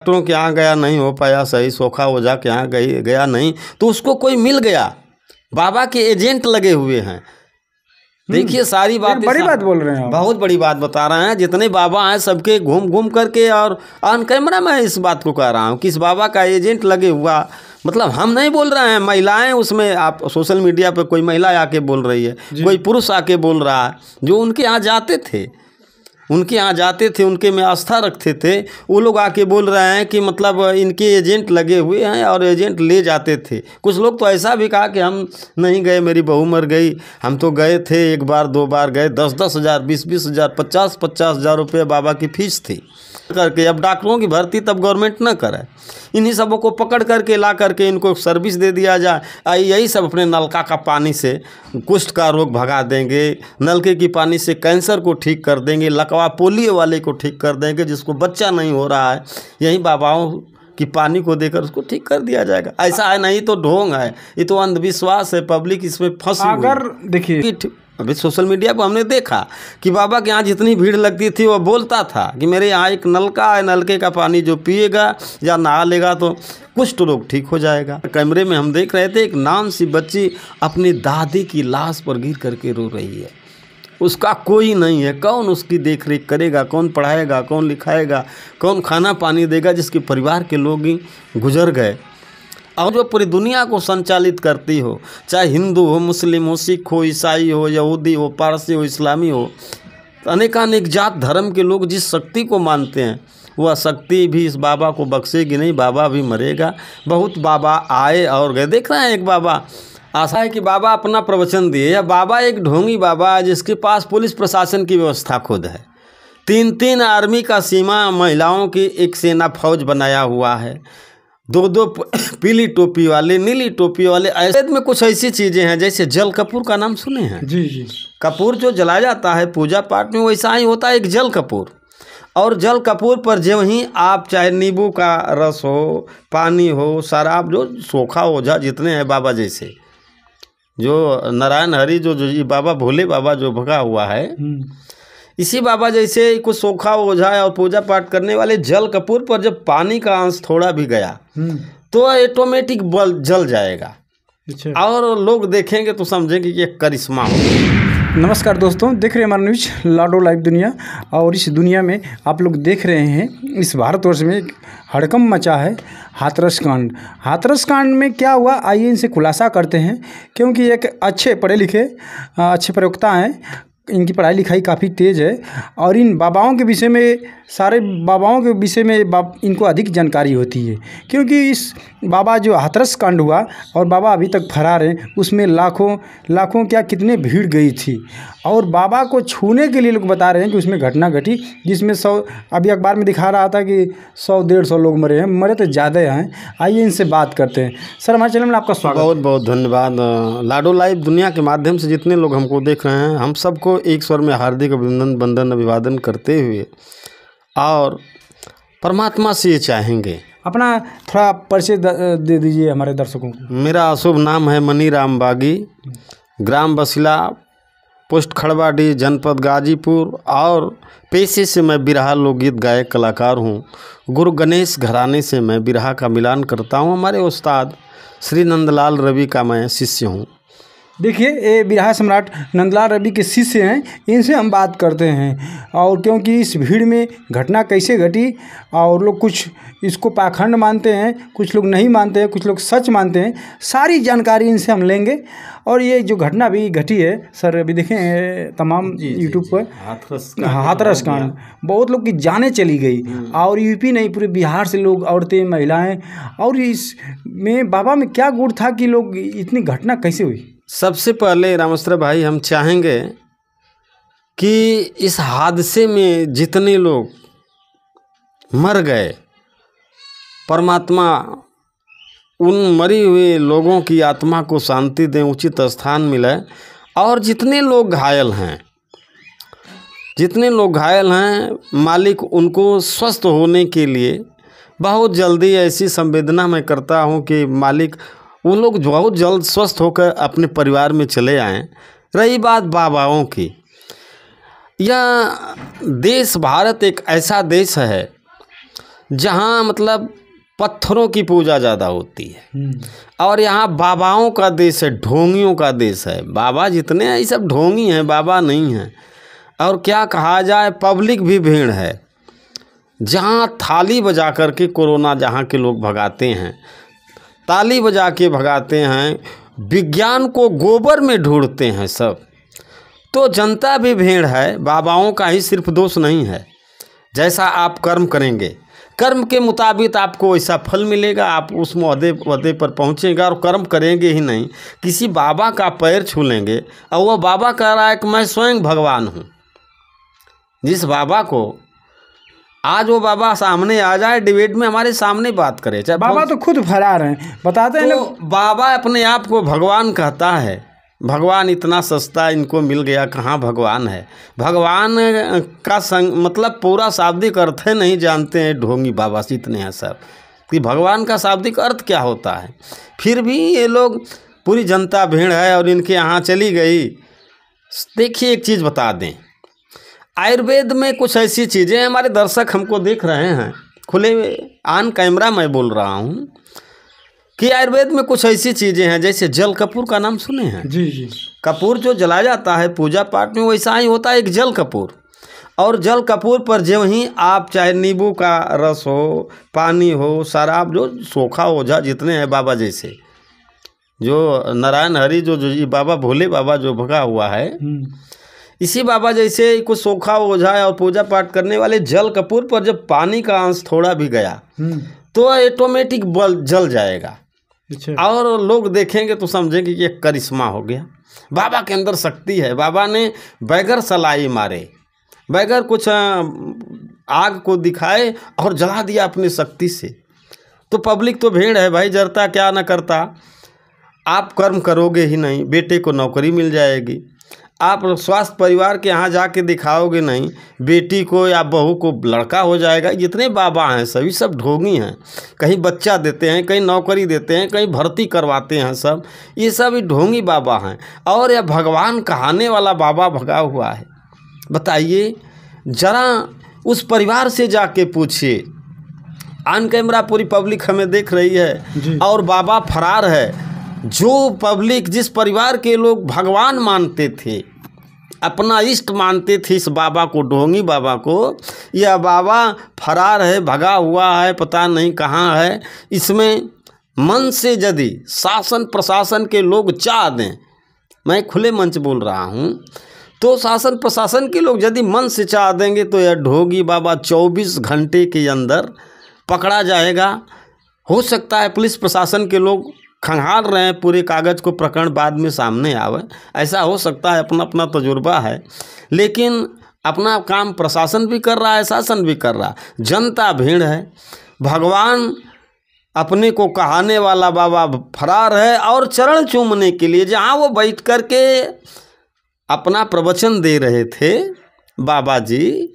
डॉक्टरों के यहाँ गया, नहीं हो पाया सही, सोखा ओझा के यहाँ गया नहीं, तो उसको कोई मिल गया, बाबा के एजेंट लगे हुए हैं। देखिए सारी बातें, बड़ी बात बोल रहे हैं, बहुत बड़ी बात बता रहे हैं। जितने बाबा हैं सबके घूम घूम करके, और ऑन कैमरा मैं इस बात को कह रहा हूँ कि इस बाबा का एजेंट लगे हुआ, मतलब हम नहीं बोल रहे हैं, महिलाएं उसमें, आप सोशल मीडिया पे कोई महिला आके बोल रही है, कोई पुरुष आके बोल रहा है, जो उनके यहाँ जाते थे, उनके में आस्था रखते थे, वो लोग आके बोल रहे हैं कि मतलब इनके एजेंट लगे हुए हैं और एजेंट ले जाते थे। कुछ लोग तो ऐसा भी कहा कि हम नहीं गए, मेरी बहू मर गई, हम तो गए थे, 1 बार 2 बार गए, 10-10 हज़ार, 20-20 हज़ार, 50-50 हज़ार रुपये बाबा की फीस थी करके। अब डॉक्टरों की भर्ती तब गवर्नमेंट न करे, इन्हीं सबों को पकड़ करके ला करके इनको सर्विस दे दिया जाए। यही सब अपने नलका का पानी से कुष्ठ का रोग भगा देंगे, नलके की पानी से कैंसर को ठीक कर देंगे, लकवा पोलियो वाले को ठीक कर देंगे, जिसको बच्चा नहीं हो रहा है, यही बाबाओं कि पानी को देकर उसको ठीक कर दिया जाएगा। ऐसा है, नहीं तो ढोंग है, ये तो अंधविश्वास है, पब्लिक इसमें फंसी। अगर देखिए अभी सोशल मीडिया पर हमने देखा कि बाबा के यहाँ जितनी भीड़ लगती थी, वो बोलता था कि मेरे यहाँ एक नलका है, नलके का पानी जो पिएगा या नहा लेगा तो कुष्ठ रोग ठीक हो जाएगा। कैमरे में हम देख रहे थे, एक नाम सी बच्ची अपनी दादी की लाश पर गिर करके रो रही है, उसका कोई नहीं है, कौन उसकी देख रेख करेगा, कौन पढ़ाएगा, कौन लिखाएगा, कौन खाना पानी देगा, जिसके परिवार के लोग ही गुजर गए। और जो पूरी दुनिया को संचालित करती हो, चाहे हिंदू हो, मुस्लिम हो, सिख हो, ईसाई हो, यहूदी हो, पारसी हो, इस्लामी हो, अनेकानेक जात धर्म के लोग जिस शक्ति को मानते हैं, वह शक्ति भी इस बाबा को बख्शेगी नहीं, बाबा भी मरेगा। बहुत बाबा आए और गए, देख रहे हैं एक बाबा, आशा है कि बाबा अपना प्रवचन दिए, या बाबा एक ढोंगी बाबा है जिसके पास पुलिस प्रशासन की व्यवस्था खुद है, 3-3 आर्मी का सीमा, महिलाओं की एक सेना फौज बनाया हुआ है, 2-2 पीली टोपी वाले, नीली टोपी वाले। ऐसे में कुछ ऐसी चीज़ें हैं, जैसे जल कपूर का नाम सुने हैं? जी जी, कपूर जो जलाया जाता है पूजा पाठ में, वैसा ही होता है एक जल कपूर। और जल कपूर पर जो ही आप चाहे नींबू का रस हो, पानी हो, शराब, जो सोखा ओझा जितने हैं बाबा जैसे, जो नारायण हरि जो ये बाबा भोले बाबा जो भगा हुआ है, इसी बाबा जैसे कुछ सोखा ओझा और पूजा पाठ करने वाले जल कपूर पर जब पानी का अंश थोड़ा भी गया तो ऑटोमेटिक जल जाएगा। और लोग देखेंगे तो समझेंगे कि ये करिश्मा हो। नमस्कार दोस्तों, देख रहे हैं हमारा न्यूज लाडो लाइव दुनिया। और इस दुनिया में आप लोग देख रहे हैं, इस भारतवर्ष में एक हड़कंप मचा है, हाथरस कांड। हाथरस कांड में क्या हुआ, आइए इनसे खुलासा करते हैं, क्योंकि एक अच्छे पढ़े लिखे अच्छे प्रवक्ता हैं, इनकी पढ़ाई लिखाई काफ़ी तेज़ है, और इन बाबाओं के विषय में, सारे बाबाओं के विषय में इनको अधिक जानकारी होती है। क्योंकि इस बाबा जो हाथरस कांड हुआ और बाबा अभी तक फरार हैं, उसमें लाखों क्या कितने भीड़ गई थी, और बाबा को छूने के लिए लोग बता रहे हैं कि उसमें घटना घटी, जिसमें 100, अभी अखबार में दिखा रहा था कि 100-150 लोग मरे हैं, मरे तो ज़्यादा हैं। आइए इनसे बात करते हैं। सर, हमारे चैनल में आपका स्वागत। बहुत बहुत धन्यवाद। लाडो लाइव दुनिया के माध्यम से जितने लोग हमको देख रहे हैं, हम सबको एक स्वर में हार्दिक अभिनंदन, वंदन, अभिवादन करते हुए, और परमात्मा से ये चाहेंगे, अपना थोड़ा परिचय दे दीजिए हमारे दर्शकों को। मेरा अशुभ नाम है मनीराम बागी, ग्राम बसिला, पोस्ट खड़वाडी, जनपद गाजीपुर, और पेशे से मैं बिरहा लोकगीत गायक कलाकार हूँ। गुरु गणेश घराने से मैं बिरहा का मिलान करता हूँ। हमारे उस्ताद श्री नंदलाल रवि का मैं शिष्य हूँ। देखिए, ये बिरहा सम्राट नंदलाल रवि के शिष्य हैं, इनसे हम बात करते हैं। और क्योंकि इस भीड़ में घटना कैसे घटी, और लोग कुछ इसको पाखंड मानते हैं, कुछ लोग नहीं मानते हैं, कुछ लोग सच मानते हैं, सारी जानकारी इनसे हम लेंगे। और ये जो घटना भी घटी है सर, अभी देखें तमाम यूट्यूब पर हाथरस कांड, बहुत लोग की जानें चली गई, और यूपी नहीं पूरे बिहार से लोग, औरतें, महिलाएँ। और इसमें बाबा में क्या गुण था कि लोग, इतनी घटना कैसे हुई? सबसे पहले रामेश्वर भाई, हम चाहेंगे कि इस हादसे में जितने लोग मर गए, परमात्मा उन मरी हुए लोगों की आत्मा को शांति दें, उचित स्थान मिले। और जितने लोग घायल हैं, मालिक उनको स्वस्थ होने के लिए बहुत जल्दी, ऐसी संवेदना मैं करता हूं कि मालिक वो लोग बहुत जल्द स्वस्थ होकर अपने परिवार में चले आएं। रही बात बाबाओं की, यह देश भारत एक ऐसा देश है जहाँ मतलब पत्थरों की पूजा ज़्यादा होती है। और यहाँ बाबाओं का देश है, ढोंगियों का देश है। बाबा जितने हैं ये सब ढोंगी हैं, बाबा नहीं हैं। और क्या कहा जाए, पब्लिक भी भीड़ है। जहाँ थाली बजा कर के कोरोना जहाँ के लोग भगाते हैं, ताली बजा के भगाते हैं, विज्ञान को गोबर में ढूंढते हैं सब। तो जनता भी भीड़ है, बाबाओं का ही सिर्फ दोष नहीं है। जैसा आप कर्म करेंगे, कर्म के मुताबिक आपको वैसा फल मिलेगा, आप उस वहदे पर पहुँचेगा। और कर्म करेंगे ही नहीं, किसी बाबा का पैर छू लेंगे और वह बाबा कह रहा है कि मैं स्वयं भगवान हूँ। जिस बाबा को आज वो बाबा सामने आ जाए, डिबेट में हमारे सामने बात करे, चाहे बाबा तो खुद फरार हैं, बताते हैं तो बाबा अपने आप को भगवान कहता है। भगवान इतना सस्ता इनको मिल गया, कहाँ भगवान है। भगवान का मतलब पूरा शाब्दिक अर्थ है नहीं जानते हैं ढोंगी बाबा से इतने हैं सब, कि भगवान का शाब्दिक अर्थ क्या होता है। फिर भी ये लोग, पूरी जनता भीड़ है और इनके यहाँ चली गई। देखिए एक चीज़ बता दें, आयुर्वेद में कुछ ऐसी चीज़ें, हमारे दर्शक हमको देख रहे हैं, खुले ऑन कैमरा मैं बोल रहा हूँ कि आयुर्वेद में कुछ ऐसी चीज़ें हैं, जैसे जल कपूर का नाम सुने हैं? जी जी। कपूर जो जलाया जाता है पूजा पाठ में, वैसा ही होता है एक जल कपूर। और जल कपूर पर जो ही आप चाहे नींबू का रस हो, पानी हो, शराब, जो सोखा ओझा जितने हैं बाबा जैसे, जो नारायण हरि जो ये बाबा भोले बाबा जो भगा हुआ है, इसी बाबा जैसे कुछ सोखा ओझा और पूजा पाठ करने वाले जल कपूर पर जब पानी का अंश थोड़ा भी गया तो ऑटोमेटिक जल जाएगा। और लोग देखेंगे तो समझेंगे कि ये करिश्मा हो गया, बाबा के अंदर शक्ति है। बाबा ने बगैर सलाई मारे, बगैर कुछ आग को दिखाए और जला दिया अपनी शक्ति से। तो पब्लिक तो भीड़ है भाई, जरता क्या न करता। आप कर्म करोगे ही नहीं, बेटे को नौकरी मिल जाएगी। आप स्वास्थ्य परिवार के यहाँ जाके दिखाओगे नहीं, बेटी को या बहू को लड़का हो जाएगा। जितने बाबा हैं सभी सब ढोंगी हैं, कहीं बच्चा देते हैं, कहीं नौकरी देते हैं, कहीं भर्ती करवाते हैं, सब ये सब ढोंगी बाबा हैं। और यह भगवान कहाने वाला बाबा भगा हुआ है। बताइए जरा उस परिवार से जाके पूछिए, ऑन कैमरा पूरी पब्लिक हमें देख रही है और बाबा फरार है। जो पब्लिक, जिस परिवार के लोग भगवान मानते थे, अपना इष्ट मानते थे इस बाबा को, ढोंगी बाबा को, यह बाबा फरार है, भगा हुआ है, पता नहीं कहाँ है। इसमें मन से यदि शासन प्रशासन के लोग चाह दें, मैं खुले मंच बोल रहा हूँ, तो शासन प्रशासन के लोग यदि मन से चाह देंगे तो यह ढोंगी बाबा 24 घंटे के अंदर पकड़ा जाएगा। हो सकता है पुलिस प्रशासन के लोग खंगाल रहे हैं पूरे कागज़ को, प्रकरण बाद में सामने आवे, ऐसा हो सकता है, अपना अपना तजुर्बा है। लेकिन अपना काम प्रशासन भी कर रहा है, शासन भी कर रहा है, जनता भीड़ है। भगवान अपने को कहाने वाला बाबा फरार है। और चरण चूमने के लिए जहाँ वो बैठ कर के अपना प्रवचन दे रहे थे बाबा जी,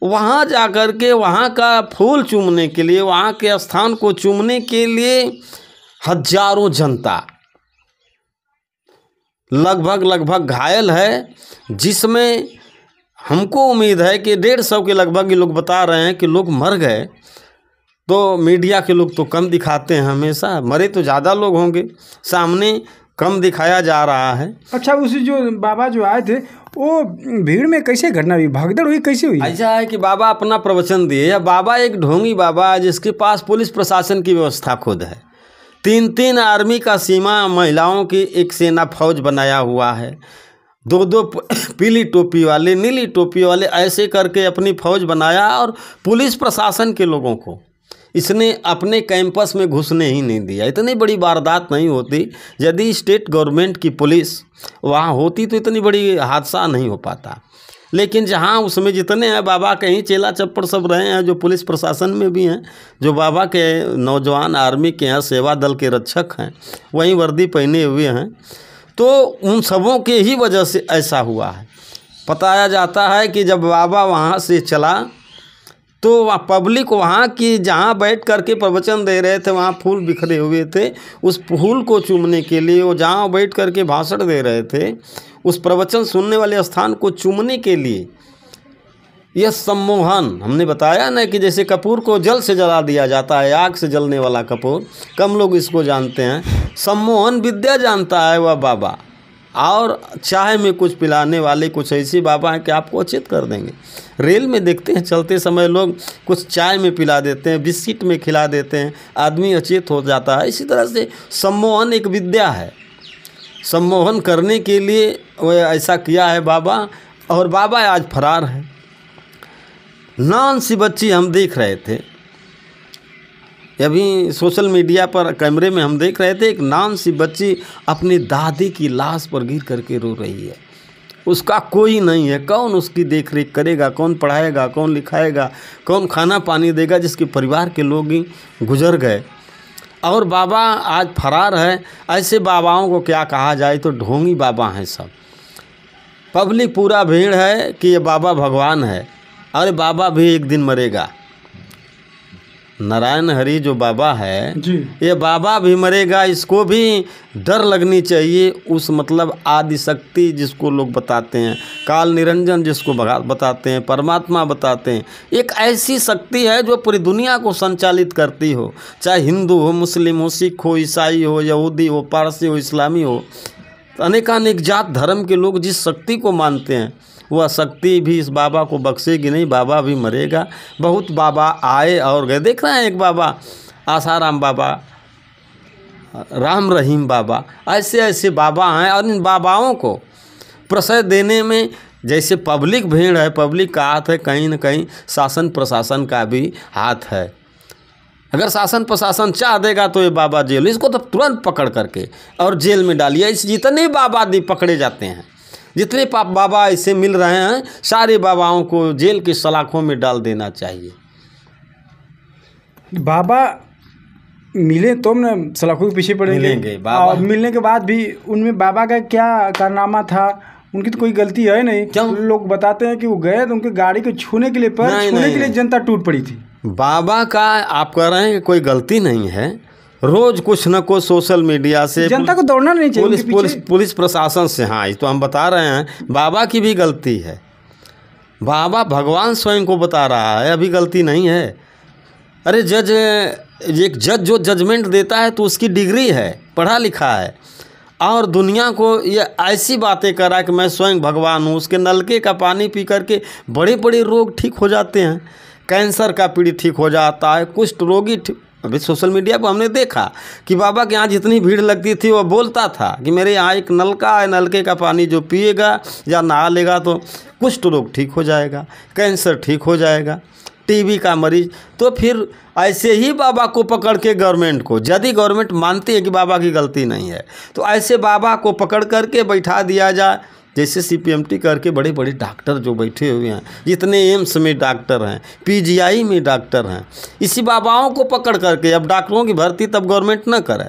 वहाँ जा कर के वहाँ का फूल चूमने के लिए, वहाँ के स्थान को चूमने के लिए हजारों जनता लगभग घायल है, जिसमें हमको उम्मीद है कि 150 के लगभग ये लोग बता रहे हैं कि लोग मर गए। तो मीडिया के लोग तो कम दिखाते हैं हमेशा, मरे तो ज़्यादा लोग होंगे, सामने कम दिखाया जा रहा है। अच्छा, उसी जो बाबा जो आए थे वो भीड़ में कैसे घटना हुई, भगदड़ हुई, कैसे हुई? ऐसा है कि बाबा अपना प्रवचन दिए, या बाबा एक ढोंगी बाबा है जिसके पास पुलिस प्रशासन की व्यवस्था खुद है। 3 आर्मी का सीमा, महिलाओं की एक सेना फौज बनाया हुआ है। 2 पीली टोपी वाले, नीली टोपी वाले, ऐसे करके अपनी फौज बनाया। और पुलिस प्रशासन के लोगों को इसने अपने कैंपस में घुसने ही नहीं दिया। इतनी बड़ी वारदात नहीं होती, यदि स्टेट गवर्नमेंट की पुलिस वहाँ होती तो इतनी बड़ी हादसा नहीं हो पाता। लेकिन जहाँ उसमें जितने हैं बाबा के ही चेला चप्पड़ सब रहे हैं, जो पुलिस प्रशासन में भी हैं, जो बाबा के नौजवान आर्मी के हैं, सेवा दल के रक्षक हैं, वहीं वर्दी पहने हुए हैं, तो उन सबों के ही वजह से ऐसा हुआ है। बताया जाता है कि जब बाबा वहाँ से चला तो वहाँ पब्लिक वहाँ की जहाँ बैठ करके प्रवचन दे रहे थे, वहाँ फूल बिखरे हुए थे। उस फूल को चूमने के लिए वो जहाँ बैठ करके भाषण दे रहे थे, उस प्रवचन सुनने वाले स्थान को चूमने के लिए यह सम्मोहन हमने बताया ना कि जैसे कपूर को जल से जला दिया जाता है, आग से जलने वाला कपूर, कम लोग इसको जानते हैं। सम्मोहन विद्या जानता है वह बाबा, और चाय में कुछ पिलाने वाले कुछ ऐसे बाबा हैं कि आपको अचेत कर देंगे। रेल में देखते हैं चलते समय लोग कुछ चाय में पिला देते हैं, बिस्किट में खिला देते हैं, आदमी अचेत हो जाता है। इसी तरह से सम्मोहन एक विद्या है। सम्मोहन करने के लिए वह ऐसा किया है बाबा, और बाबा आज फरार है। नान सी बच्ची हम देख रहे थे, अभी सोशल मीडिया पर कैमरे में हम देख रहे थे, एक नान सी बच्ची अपनी दादी की लाश पर गिर करके रो रही है। उसका कोई नहीं है, कौन उसकी देख रेख करेगा, कौन पढ़ाएगा, कौन लिखाएगा, कौन खाना पानी देगा, जिसके परिवार के लोग ही गुजर गए। और बाबा आज फरार है। ऐसे बाबाओं को क्या कहा जाए, तो ढोंगी बाबा हैं सब। पब्लिक पूरा भीड़ है कि ये बाबा भगवान है। अरे बाबा भी एक दिन मरेगा। नारायण हरि जो बाबा है जी, ये बाबा भी मरेगा। इसको भी डर लगनी चाहिए उस मतलब आदि शक्ति जिसको लोग बताते हैं, काल निरंजन जिसको बताते हैं, परमात्मा बताते हैं। एक ऐसी शक्ति है जो पूरी दुनिया को संचालित करती हो, चाहे हिंदू हो, मुस्लिम हो, सिख हो, ईसाई हो, यहूदी हो, पारसी हो, इस्लामी हो, अनेकानेक जात धर्म के लोग जिस शक्ति को मानते हैं वह शक्ति भी इस बाबा को बख्शेगी नहीं। बाबा भी मरेगा। बहुत बाबा आए और गए। देख रहे हैं एक बाबा आसाराम बाबा, राम रहीम बाबा, ऐसे ऐसे बाबा हैं। और इन बाबाओं को प्रश्रय देने में जैसे पब्लिक भीड़ है, पब्लिक का हाथ है, कहीं न कहीं शासन प्रशासन का भी हाथ है। अगर शासन प्रशासन चाह देगा तो ये बाबा जेल, इसको तो तुरंत पकड़ करके और जेल में डालिए। इस जितने बाबा पकड़े जाते हैं, जितने बाबा ऐसे मिल रहे हैं, सारे बाबाओं को जेल की सलाखों में डाल देना चाहिए। बाबा मिले तो हम सलाखों के पीछे पड़ेंगे। मिलेंगे बाबा। और मिलने के बाद भी उनमें बाबा का क्या कारनामा था, उनकी तो कोई गलती है नहीं। क्यों? लोग बताते हैं कि वो गए तो उनकी गाड़ी को छूने के लिए छूने के लिए जनता टूट पड़ी थी। बाबा का आप कह रहे हैं कि कोई गलती नहीं है। रोज कुछ न कुछ सोशल मीडिया से जनता को दौड़ना नहीं चाहिए। पुलिस प्रशासन से, हाँ, ये तो हम बता रहे हैं बाबा की भी गलती है। बाबा भगवान स्वयं को बता रहा है, अभी गलती नहीं है। अरे एक जज जो जजमेंट देता है तो उसकी डिग्री है, पढ़ा लिखा है, और दुनिया को ये ऐसी बातें करा कि मैं स्वयं भगवान हूँ। उसके नलके का पानी पी करके बड़े बड़े रोग ठीक हो जाते हैं। कैंसर का पीड़ित ठीक हो जाता है, कुष्ठ रोगी ठीक। अभी सोशल मीडिया पर हमने देखा कि बाबा के यहाँ जितनी भीड़ लगती थी वो बोलता था कि मेरे यहाँ एक नलका है, नलके का पानी जो पिएगा या नहा लेगा तो कुष्ठ रोग ठीक हो जाएगा, कैंसर ठीक हो जाएगा, टीबी का मरीज। तो फिर ऐसे ही बाबा को पकड़ के गवर्नमेंट को, यदि गवर्नमेंट मानती है कि बाबा की गलती नहीं है, तो ऐसे बाबा को पकड़ करके बैठा दिया जाए। जैसे CPMT करके बड़े बड़े डॉक्टर जो बैठे हुए हैं, जितने एम्स में डॉक्टर हैं, PGI में डॉक्टर हैं, इसी बाबाओं को पकड़ करके, अब डॉक्टरों की भर्ती तब गवर्नमेंट न करे,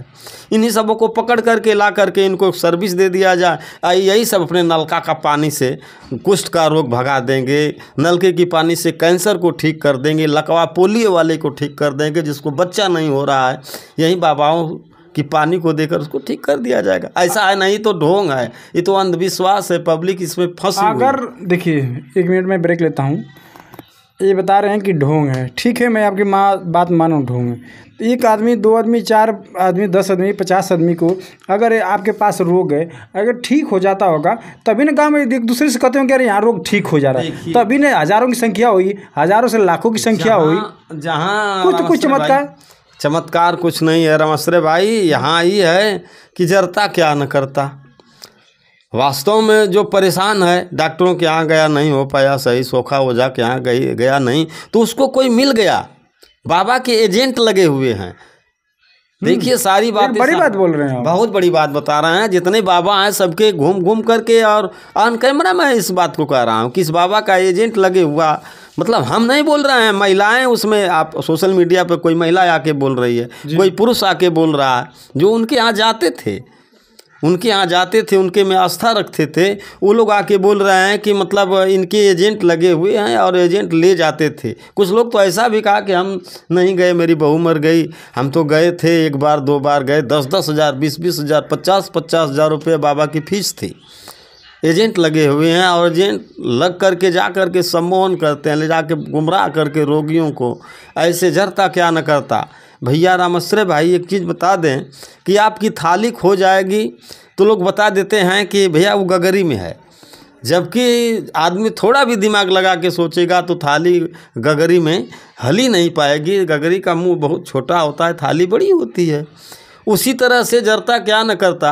इन्हीं सबों को पकड़ करके ला करके इनको सर्विस दे दिया जाए। यही सब अपने नलका का पानी से कुष्ठ का रोग भगा देंगे, नलके की पानी से कैंसर को ठीक कर देंगे, लकवा पोलियो वाले को ठीक कर देंगे, जिसको बच्चा नहीं हो रहा है, यही बाबाओं कि पानी को देकर उसको ठीक कर दिया जाएगा। ऐसा है नहीं तो ढोंग है, ये तो अंधविश्वास है। पब्लिक इसमें फंसी हुई। अगर देखिए 1 मिनट में ब्रेक लेता हूँ। ये बता रहे हैं कि ढोंग है, ठीक है, मैं आपकी बात मानूँ ढोंग है। एक आदमी, 2 आदमी, 4 आदमी, 10 आदमी, 50 आदमी को अगर आपके पास रोग है, अगर ठीक हो जाता होगा तभी ना गाँव में एक दूसरे से कहते हैं कि अरे यहाँ रोग ठीक हो जा रहा है, तभी ना हज़ारों की संख्या हुई, हज़ारों से लाखों की संख्या हुई। जहाँ कुछ चमत्कार कुछ नहीं है रमश्रे भाई। यहाँ ही है कि जरता क्या न करता। वास्तव में जो परेशान है, डॉक्टरों के यहाँ गया, नहीं हो पाया सही, सोखा ओझा के यहाँ गया नहीं, तो उसको कोई मिल गया। बाबा के एजेंट लगे हुए हैं। देखिए सारी बातें, बड़ी बात बोल रहे हैं, बहुत बड़ी बात बता रहे हैं। जितने बाबा हैं सबके घूम घूम करके, और ऑन कैमरा मैं इस बात को कह रहा हूँ कि इस बाबा का एजेंट लगे हुआ, मतलब हम नहीं बोल रहे हैं, महिलाएं उसमें, आप सोशल मीडिया पे कोई महिला आके बोल रही है, कोई पुरुष आके बोल रहा है, जो उनके यहाँ जाते थे, उनके में आस्था रखते थे, वो लोग आके बोल रहे हैं कि मतलब इनके एजेंट लगे हुए हैं और एजेंट ले जाते थे। कुछ लोग तो ऐसा भी कहा कि हम नहीं गए, मेरी बहू मर गई, हम तो गए थे, 1 बार 2 बार गए, 10-10 हज़ार, 20-20 हज़ार, 50-50 हज़ार रुपये बाबा की फीस थी। एजेंट लगे हुए हैं और एजेंट लग करके जा करके सम्मोहन करते हैं, ले जाके गुमराह करके रोगियों को। ऐसे जरता क्या न करता। भैया रामाश्रय भाई एक चीज़ बता दें कि आपकी थाली खो जाएगी तो लोग बता देते हैं कि भैया वो गगरी में है, जबकि आदमी थोड़ा भी दिमाग लगा के सोचेगा तो थाली गगरी में हल ही नहीं पाएगी। गगरी का मुंह बहुत छोटा होता है, थाली बड़ी होती है। उसी तरह से जरता क्या न करता।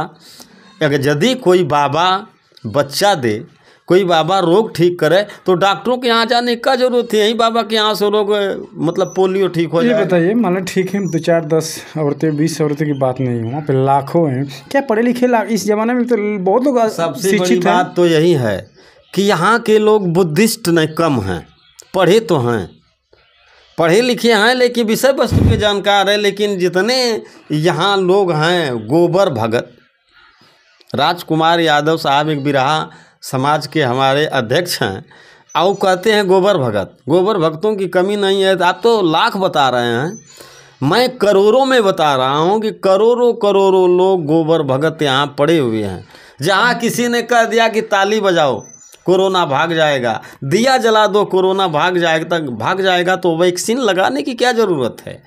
अगर यदि कोई बाबा बच्चा दे, कोई बाबा रोग ठीक करे तो डॉक्टरों के यहाँ जाने का जरूरत है। यही बाबा के यहाँ से रोग मतलब पोलियो ठीक हो जाए। ये बताइए, मान लो ठीक है 2 4 10 औरतें 20 औरतें की बात नहीं है, वहाँ पे लाखों हैं। क्या पढ़े लिखे इस जमाने में तो बहुत लोग सबसे बड़ी बात तो यही है कि यहाँ के लोग बुद्धिस्ट नहीं कम हैं, पढ़े तो हैं, पढ़े लिखे हैं लेकिन विषय वस्तु के जानकार है। लेकिन जितने यहाँ लोग हैं गोबर भगत, राजकुमार यादव साहब एक बिरहा समाज के हमारे अध्यक्ष हैं, और कहते हैं गोबर भगत। गोबर भक्तों की कमी नहीं है। आप तो लाख बता रहे हैं, मैं करोड़ों में बता रहा हूँ कि करोड़ों करोड़ों लोग गोबर भगत यहाँ पड़े हुए हैं। जहाँ किसी ने कह दिया कि ताली बजाओ कोरोना भाग जाएगा, दिया जला दो कोरोना भाग जाएगा, तो वैक्सीन लगाने की क्या ज़रूरत है।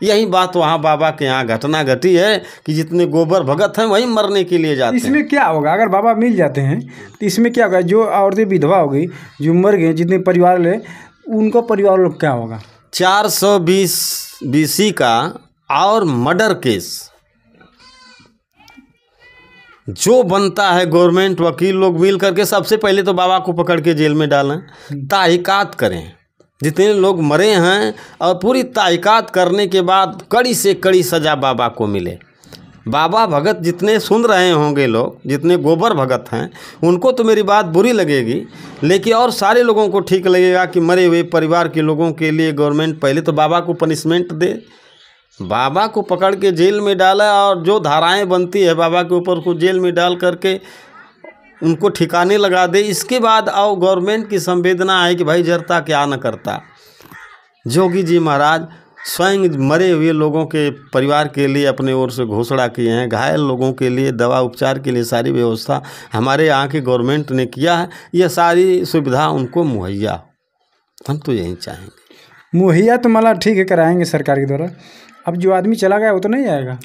यही बात वहाँ बाबा के यहाँ घटना घटी है कि जितने गोबर भगत हैं वहीं मरने के लिए जाते हैं। इसमें क्या होगा अगर बाबा मिल जाते हैं तो इसमें क्या होगा? जो औरतें विधवा हो गई, जो मर गए, जितने परिवार ले उनका परिवार लोग क्या होगा? 420 BC का और मर्डर केस जो बनता है, गवर्नमेंट वकील लोग मिल करके सबसे पहले तो बाबा को पकड़ के जेल में डालें, तहकीकात करें जितने लोग मरे हैं, और पूरी तहकीकात करने के बाद कड़ी से कड़ी सज़ा बाबा को मिले। बाबा भगत जितने सुन रहे होंगे लोग, जितने गोबर भगत हैं, उनको तो मेरी बात बुरी लगेगी, लेकिन और सारे लोगों को ठीक लगेगा कि मरे हुए परिवार के लोगों के लिए गवर्नमेंट पहले तो बाबा को पनिशमेंट दे, बाबा को पकड़ के जेल में डाला, और जो धाराएं बनती है बाबा के ऊपर को जेल में डाल करके उनको ठिकाने लगा दे। इसके बाद आओ गवर्नमेंट की संवेदना है कि भाई जरता क्या न करता। जोगी जी महाराज स्वयं मरे हुए लोगों के परिवार के लिए अपने ओर से घोषणा किए हैं, घायल लोगों के लिए दवा उपचार के लिए सारी व्यवस्था हमारे यहाँ की गवर्नमेंट ने किया है। यह सारी सुविधा उनको मुहैया, हम तो यही चाहेंगे। मुहैया तो मतलब ठीक है, कराएंगे सरकार के द्वारा। अब जो आदमी चला गया वो तो नहीं आएगा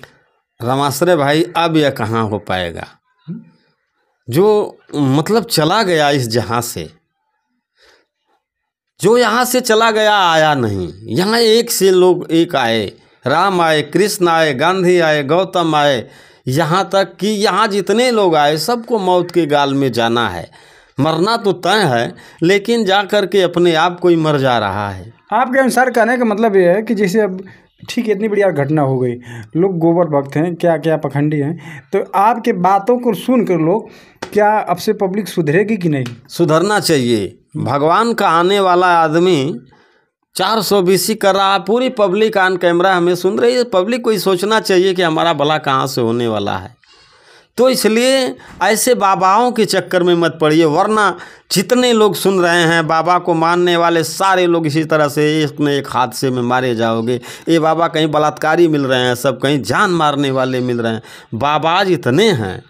रामाश्रय भाई, अब यह कहाँ हो पाएगा। जो मतलब चला गया इस जहाँ से, जो यहाँ से चला गया आया नहीं। यहाँ एक से लोग एक आए, राम आए, कृष्ण आए, गांधी आए, गौतम आए, यहाँ तक कि यहाँ जितने लोग आए सबको मौत के गाल में जाना है। मरना तो तय है, लेकिन जा कर के अपने आप कोई मर जा रहा है। आपके अनुसार कहने का मतलब ये है कि जैसे अब ठीक है इतनी बढ़िया घटना हो गई, लोग गोबर भक्त हैं, क्या क्या पखंडी हैं, तो आपके बातों को सुनकर लोग क्या अब से पब्लिक सुधरेगी कि नहीं? सुधरना चाहिए। भगवान का आने वाला आदमी 400 BC कर रहा है, पूरी पब्लिक ऑन कैमरा हमें सुन रही है। पब्लिक को ही सोचना चाहिए कि हमारा भला कहाँ से होने वाला है। तो इसलिए ऐसे बाबाओं के चक्कर में मत पड़िए, वरना जितने लोग सुन रहे हैं बाबा को मानने वाले सारे लोग इसी तरह से एक न एक हादसे में मारे जाओगे। ये बाबा कहीं बलात्कारी मिल रहे हैं, सब कहीं जान मारने वाले मिल रहे हैं। बाबा जितने हैं,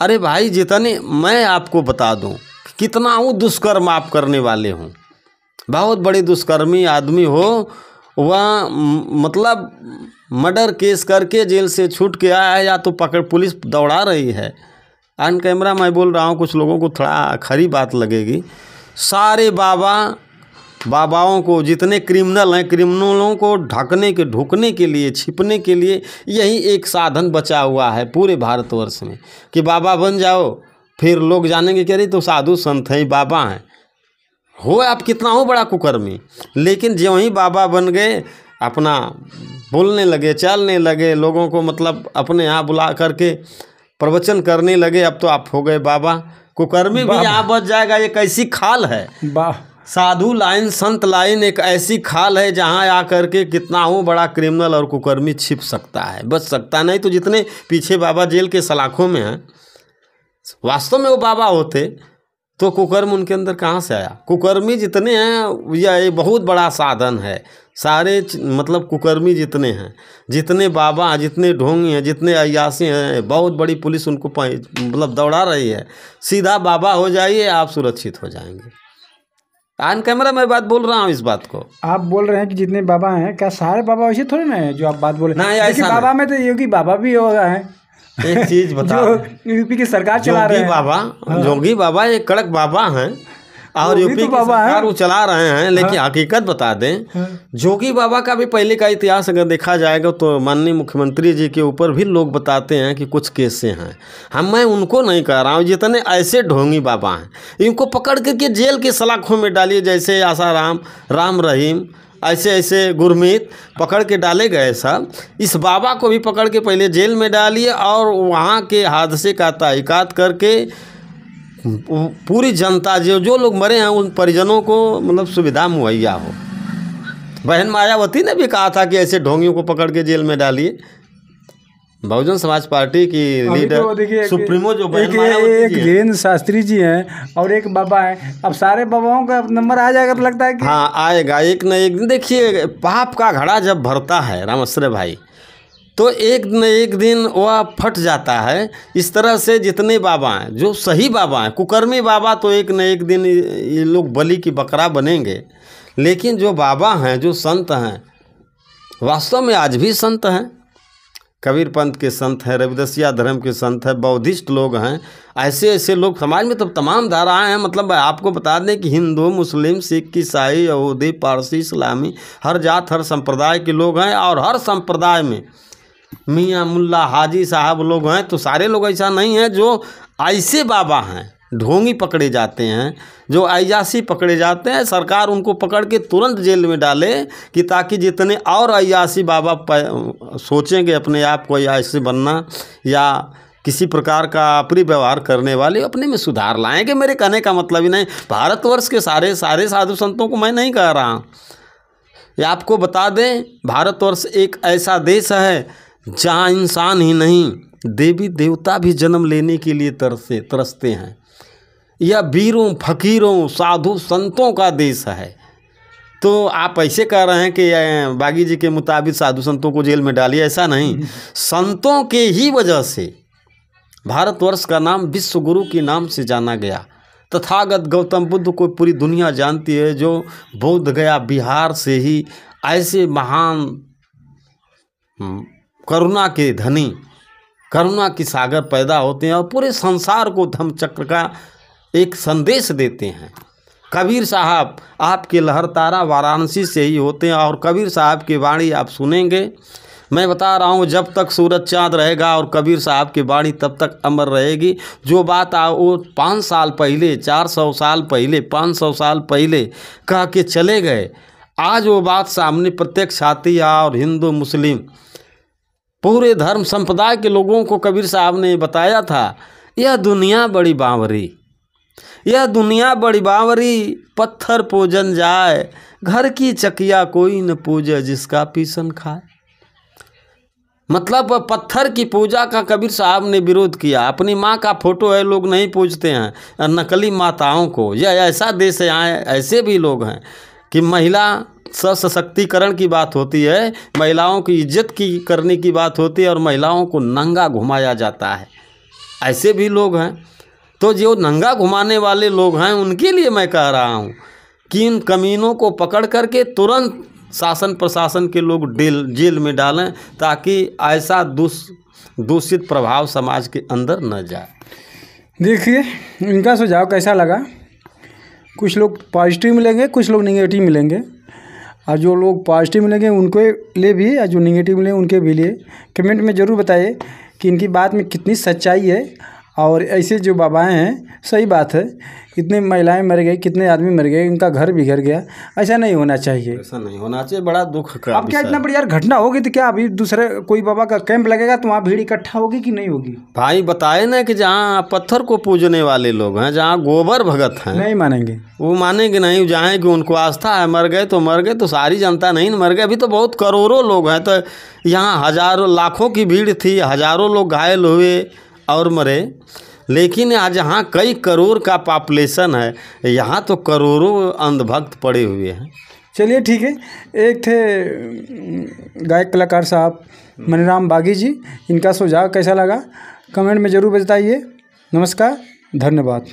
अरे भाई जितने, मैं आपको बता दूं कितना हूँ दुष्कर्म आप करने वाले हों, बहुत बड़े दुष्कर्मी आदमी हो, वह मतलब मर्डर केस करके जेल से छूट के आया है, या तो पकड़ पुलिस दौड़ा रही है। ऑन कैमरा मैं बोल रहा हूँ, कुछ लोगों को थोड़ा खरी बात लगेगी। सारे बाबाओं को, जितने क्रिमिनल हैं, क्रिमिनलों को ढकने के लिए, छिपने के लिए यही एक साधन बचा हुआ है पूरे भारतवर्ष में कि बाबा बन जाओ, फिर लोग जानेंगे कि अरे तो साधु संत हैं, बाबा हैं। हो आप कितना हो बड़ा कुकर्मी, लेकिन जो ही बाबा बन गए अपना बोलने लगे, चलने लगे, लोगों को मतलब अपने यहाँ बुला करके प्रवचन करने लगे, अब तो आप हो गए बाबा। कुकर्मी भी यहाँ बच जाएगा। एक ऐसी खाल है, साधु लाइन, संत लाइन एक ऐसी खाल है जहाँ आकर के कितना हो बड़ा क्रिमिनल और कुकर्मी छिप सकता है, बच सकता। नहीं तो जितने पीछे बाबा जेल के सलाखों में हैं, वास्तव में वो बाबा होते तो कुकर्म उनके अंदर कहाँ से आया। कुकर्मी जितने हैं, यह एक बहुत बड़ा साधन है सारे मतलब कुकर्मी जितने हैं, जितने बाबा हैं, जितने ढोंगी हैं, जितने अय्यासी हैं, बहुत बड़ी पुलिस उनको मतलब दौड़ा रही है। सीधा बाबा हो जाइए, आप सुरक्षित हो जाएंगे। ऑन कैमरा मैं बात बोल रहा हूँ इस बात को। आप बोल रहे हैं कि जितने बाबा हैं, क्या सारे बाबा वैसे थोड़े ना है जो आप बात बोले? नहीं, ऐसा बाबा में तो योगी बाबा भी हो गए हैं। एक चीज बता, जो यूपी की सरकार चला रहे हैं जोगी बाबा एक कड़क बाबा हैं और यूपी की सरकार वो चला रहे हैं। लेकिन हकीकत बता दें, जोगी बाबा का भी पहले का इतिहास अगर देखा जाएगा तो माननीय मुख्यमंत्री जी के ऊपर भी लोग बताते हैं कि कुछ केसें हैं। मैं उनको नहीं कह रहा हूँ, जितने ऐसे ढोंगी बाबा हैं इनको पकड़ करके जेल के सलाखों में डालिए। जैसे आसाराम, राम रहीम, ऐसे ऐसे गुरमीत पकड़ के डाले गए सब, इस बाबा को भी पकड़ के पहले जेल में डालिए और वहाँ के हादसे का तहकीकात करके पूरी जनता जो लोग मरे हैं उन परिजनों को मतलब सुविधा मुहैया हो। बहन मायावती ने भी कहा था कि ऐसे ढोंगियों को पकड़ के जेल में डालिए। बहुजन समाज पार्टी की लीडर सुप्रीमो जो एक धीरेन्द्र शास्त्री जी हैं और एक बाबा हैं। अब सारे बाबाओं का नंबर आ जाएगा तो लगता है कि हाँ आएगा एक न एक दिन। देखिए, पाप का घड़ा जब भरता है रामश्रे भाई, तो एक न एक दिन वह फट जाता है। इस तरह से जितने बाबा हैं, जो सही बाबा हैं, कुकर्मी बाबा तो एक न एक दिन ये लोग बलि की बकरा बनेंगे। लेकिन जो बाबा हैं, जो संत हैं, वास्तव में आज भी संत हैं। कबीर पंथ के संत हैं, रविदासिया धर्म के संत हैं, बौद्धिस्ट लोग हैं। ऐसे ऐसे लोग समाज में तो तमाम धाराएं हैं। मतलब आपको बता दें कि हिंदू, मुस्लिम, सिख, ईसाई, यहूदी, पारसी, इस्लामी, हर जात हर संप्रदाय के लोग हैं। और हर संप्रदाय में मियाँ, मुल्ला, हाजी साहब लोग हैं। तो सारे लोग ऐसा नहीं है। जो ऐसे बाबा हैं, ढोंगी पकड़े जाते हैं, जो अय्यासी पकड़े जाते हैं, सरकार उनको पकड़ के तुरंत जेल में डाले कि ताकि जितने और अय्यासी बाबा सोचेंगे अपने आप को अय्यासी बनना या किसी प्रकार का अप्रिय व्यवहार करने वाले, अपने में सुधार लाएंगे। मेरे कहने का मतलब ही नहीं, भारतवर्ष के सारे साधु संतों को मैं नहीं कह रहा हूँ। ये आपको बता दें, भारतवर्ष एक ऐसा देश है जहाँ इंसान ही नहीं, देवी देवता भी जन्म लेने के लिए तरसते हैं। यह वीरों, फकीरों, साधु संतों का देश है। तो आप ऐसे कह रहे हैं कि बागी जी के मुताबिक साधु संतों को जेल में डालिए, ऐसा नहीं। संतों के ही वजह से भारतवर्ष का नाम विश्व गुरु के नाम से जाना गया। तथागत गौतम बुद्ध को पूरी दुनिया जानती है, जो बोध गया बिहार से ही ऐसे महान करुणा के धनी, करुणा की सागर पैदा होते हैं और पूरे संसार को धम्मचक्र का एक संदेश देते हैं। कबीर साहब आपके लहरतारा वाराणसी से ही होते हैं और कबीर साहब की वाणी आप सुनेंगे। मैं बता रहा हूँ, जब तक सूरज चाँद रहेगा और कबीर साहब की वाणी तब तक अमर रहेगी। जो बात वो 5 साल पहले, 400 साल पहले, 500 साल पहले कह के चले गए, आज वो बात सामने प्रत्यक्ष आती है। और हिंदू, मुस्लिम, पूरे धर्म संप्रदाय के लोगों को कबीर साहब ने बताया था, यह दुनिया बड़ी बावरी, यह दुनिया बड़ी बावरी, पत्थर पूजन जाए, घर की चकिया कोई न पूजे, जिसका पीसन खाए। मतलब पत्थर की पूजा का कबीर साहब ने विरोध किया। अपनी माँ का फोटो है, लोग नहीं पूजते हैं, नकली माताओं को। यह ऐसा देश है, यहाँ ऐसे भी लोग हैं कि महिला सशक्तिकरण की बात होती है, महिलाओं की इज्जत की करने की बात होती है और महिलाओं को नंगा घुमाया जाता है। ऐसे भी लोग हैं। तो जो नंगा घुमाने वाले लोग हैं, उनके लिए मैं कह रहा हूँ कि इन कमीनों को पकड़ करके तुरंत शासन प्रशासन के लोग जेल में डालें, ताकि ऐसा दूषित प्रभाव समाज के अंदर न जाए। देखिए, इनका सुझाव कैसा लगा? कुछ लोग पॉजिटिव मिलेंगे, कुछ लोग नेगेटिव मिलेंगे। और जो लोग पॉजिटिव मिलेंगे उनके लिए भी, और जो नेगेटिव मिलेंगे उनके भी लिए कमेंट में ज़रूर बताइए कि इनकी बात में कितनी सच्चाई है। और ऐसे जो बाबाएं हैं, सही बात है, कितने महिलाएं मर गई, कितने आदमी मर गए, इनका घर बिगड़ गया। ऐसा नहीं होना चाहिए, ऐसा नहीं होना चाहिए। बड़ा दुख का अब क्या इतना बड़ी यार घटना होगी तो क्या अभी दूसरे कोई बाबा का कैंप लगेगा तो वहाँ भीड़ इकट्ठा होगी कि नहीं होगी? भाई बताए ना कि जहाँ पत्थर को पूजने वाले लोग हैं, जहाँ गोबर भगत हैं, नहीं मानेंगे, वो मानेंगे नहीं। जहाँ कि उनको आस्था है, मर गए तो मर गए, तो सारी जनता नहीं मर गए। अभी तो बहुत करोड़ों लोग हैं, तो यहाँ हजारों लाखों की भीड़ थी, हजारों लोग घायल हुए और मरे। लेकिन आज यहाँ कई करोड़ का पॉपुलेशन है, यहाँ तो करोड़ों अंधभक्त पड़े हुए हैं। चलिए ठीक है। एक थे गायक कलाकार साहब मनीराम बागी जी, इनका सुझाव कैसा लगा कमेंट में ज़रूर बताइए। नमस्कार, धन्यवाद।